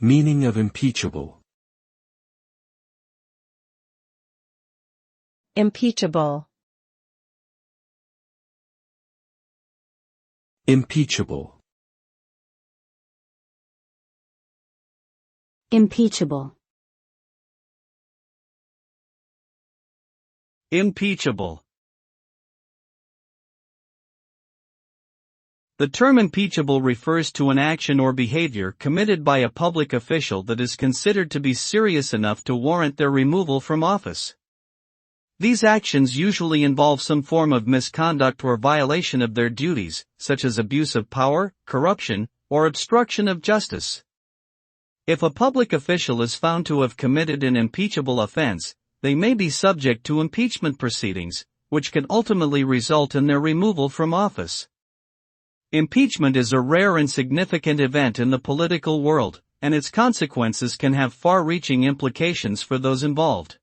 Meaning of impeachable. Impeachable. Impeachable. Impeachable. Impeachable. The term impeachable refers to an action or behavior committed by a public official that is considered to be serious enough to warrant their removal from office. These actions usually involve some form of misconduct or violation of their duties, such as abuse of power, corruption, or obstruction of justice. If a public official is found to have committed an impeachable offense, they may be subject to impeachment proceedings, which can ultimately result in their removal from office. Impeachment is a rare and significant event in the political world, and its consequences can have far-reaching implications for those involved.